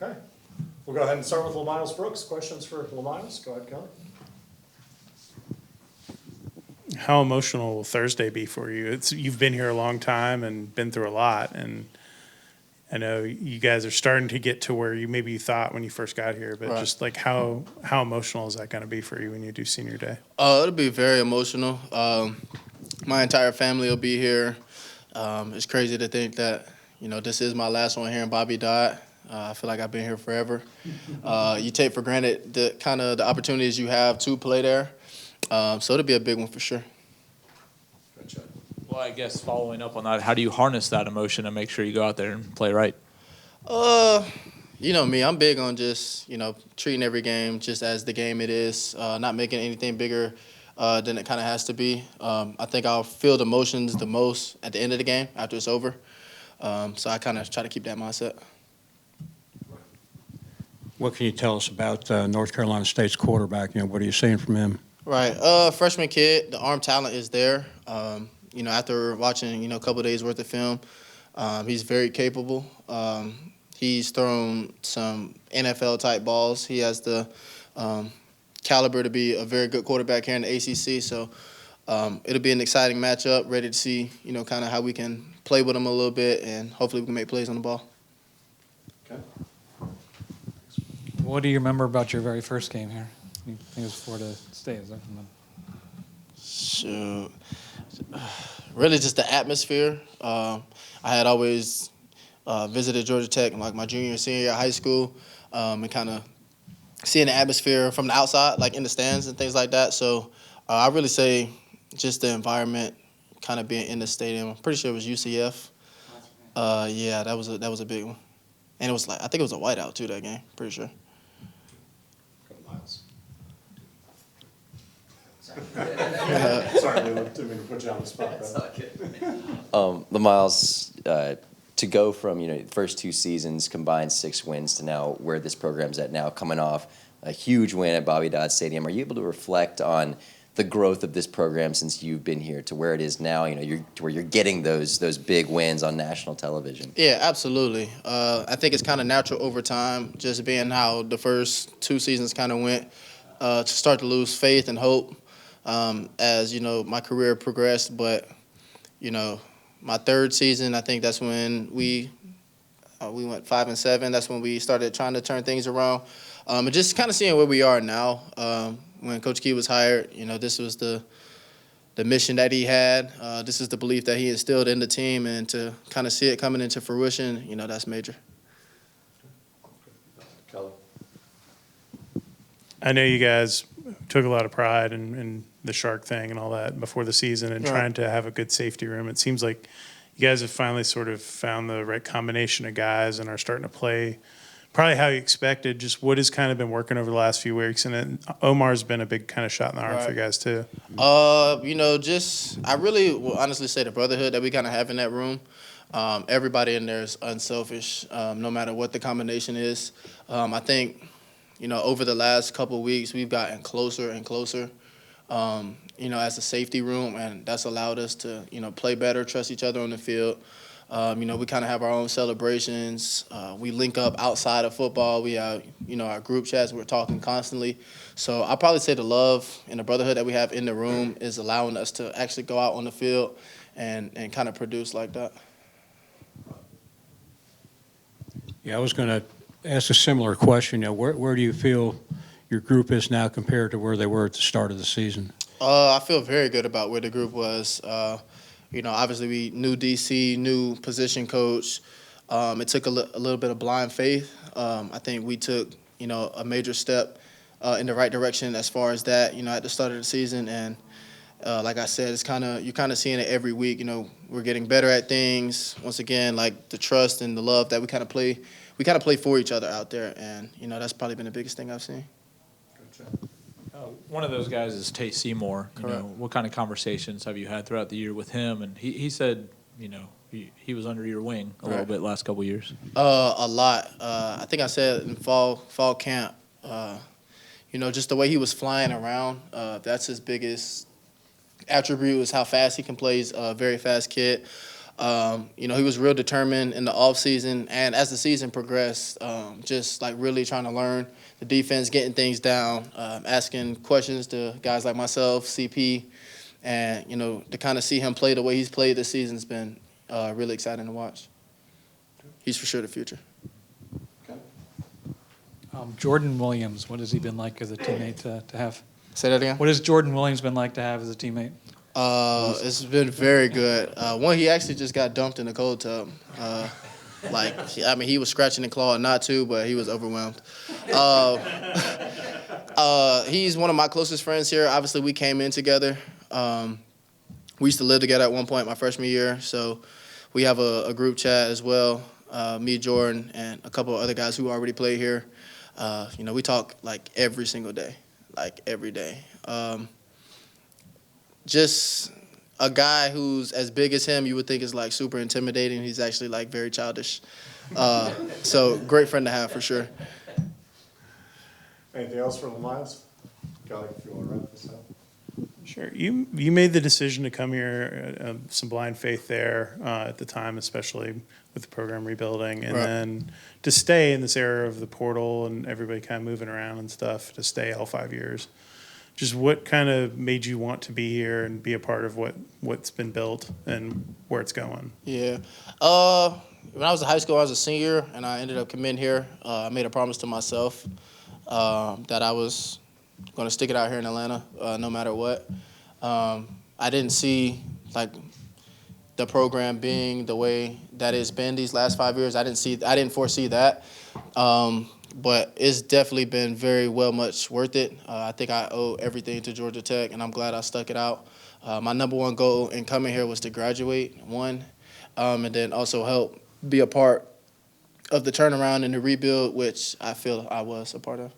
Okay. We'll go ahead and start with LaMiles Brooks. Questions for LaMiles? Go ahead, Kelly. How emotional will Thursday be for you? You've been here a long time and been through a lot, and I know you guys are starting to get to where you thought when you first got here, but Right. just like how emotional is that going to be for you when you do senior day? It'll be very emotional. My entire family will be here. It's crazy to think that, this is my last one here in Bobby Dodd. I feel like I've been here forever. You take for granted the opportunities you have to play there. So it'll be a big one for sure. Gotcha. Well, I guess following up on that, how do you harness that emotion and make sure you go out there and play right? You know me, I'm big on just, treating every game just as the game it is, not making anything bigger than it kind of has to be. I think I'll feel the emotions the most at the end of the game after it's over. So I kind of try to keep that mindset. What can you tell us about North Carolina State's quarterback? What are you seeing from him? Right. Freshman kid, the arm talent is there. After watching, a couple of days worth of film, he's very capable. He's thrown some NFL-type balls. He has the caliber to be a very good quarterback here in the ACC. So it'll be an exciting matchup, ready to see, kind of how we can play with him a little bit, and hopefully we can make plays on the ball. Okay. What do you remember about your very first game here? I think it was Florida State, is it? So, really just the atmosphere. I had always visited Georgia Tech in like my junior and senior year of high school, and kind of seeing the atmosphere from the outside, like in the stands and things like that. So I really say just the environment, kind of being in the stadium. I'm pretty sure it was UCF. Yeah, that was a big one, and it was I think it was a whiteout too that game. Pretty sure. Miles. Sorry, Lou, didn't mean to put you on the spot. LaMiles, to go from the first 2 seasons, combined 6 wins, to now where this program's at now, coming off a huge win at Bobby Dodd Stadium, are you able to reflect on the growth of this program since you've been here to where it is now? To where you're getting those big wins on national television. Yeah, absolutely. I think it's kind of natural over time, just being how the first 2 seasons kind of went, to start to lose faith and hope as my career progressed. But my 3rd season, I think that's when we went 5-7. That's when we started trying to turn things around, and just kind of seeing where we are now. When Coach Key was hired, this was the mission that he had. This is the belief that he instilled in the team, and to kind of see it coming into fruition, that's major. Kelly. I know you guys took a lot of pride in the shark thing and all that before the season and trying to have a good safety room. It seems like you guys have finally sort of found the right combination of guys and are starting to play probably how you expected. Just what has kind of been working over the last few weeks, and then Omar's been a big kind of shot in the arm for you guys too. I really will honestly say the brotherhood that we kind of have in that room. Everybody in there is unselfish, no matter what the combination is. I think, over the last couple of weeks, we've gotten closer and closer, as a safety room, and that's allowed us to, play better, trust each other on the field. We kind of have our own celebrations. We link up outside of football. We have, our group chats. We're talking constantly. So I'll probably say the love and the brotherhood that we have in the room is allowing us to actually go out on the field and kind of produce like that. Yeah, I was going to ask a similar question. Where do you feel your group is now compared to where they were at the start of the season? I feel very good about where the group was. Obviously we new DC, new position coach. It took a little bit of blind faith. I think we took, a major step in the right direction as far as that, at the start of the season. And like I said, you're kind of seeing it every week. We're getting better at things. Once again, like the trust and the love that we kind of play for each other out there. And, that's probably been the biggest thing I've seen. Gotcha. One of those guys is Tate Seymour. What kind of conversations have you had throughout the year with him? And he said, he was under your wing a little bit last couple of years. A lot. I think I said in fall camp, just the way he was flying around, that's his biggest attribute is how fast he can play. He's a very fast kid. He was real determined in the offseason, and as the season progressed, just like really trying to learn the defense, getting things down, asking questions to guys like myself, CP, and to kind of see him play the way he's played this season's been really exciting to watch. He's for sure the future. Jordan Williams, what has he been like as a teammate to have? Say that again. What has Jordan Williams been like to have as a teammate? It's been very good. One, he actually just got dumped in the cold tub. He was scratching and clawing not to, but he was overwhelmed. He's one of my closest friends here. Obviously, we came in together. We used to live together at one point my freshman year, so we have a group chat as well. Me, Jordan, and a couple of other guys who already play here. We talk like every single day, like every day. Just a guy who's as big as him, you would think is like super intimidating. He's actually like very childish. So great friend to have for sure. Anything else for LaMiles? Kelly, if you want to wrap this up. Sure. You made the decision to come here, some blind faith there at the time, especially with the program rebuilding, and Right. then to stay in this era of the portal and everybody kind of moving around and stuff, to stay all 5 years. Just what kind of made you want to be here and be a part of what's been built and where it's going? Yeah. When I was in high school, I was a senior, and I ended up committing here. I made a promise to myself that I was going to stick it out here in Atlanta, no matter what. I didn't see like the program being the way that it's been these last 5 years. I didn't foresee that. But it's definitely been very much worth it. I think I owe everything to Georgia Tech, and I'm glad I stuck it out. My number one goal in coming here was to graduate, and then also help be a part of the turnaround and the rebuild, which I feel I was a part of.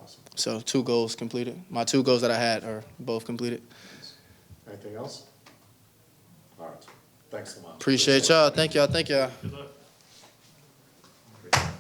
Awesome. So 2 goals completed. My 2 goals that I had are both completed. Anything else? All right. Thanks, LaMiles. Appreciate y'all. Thank y'all. Good luck.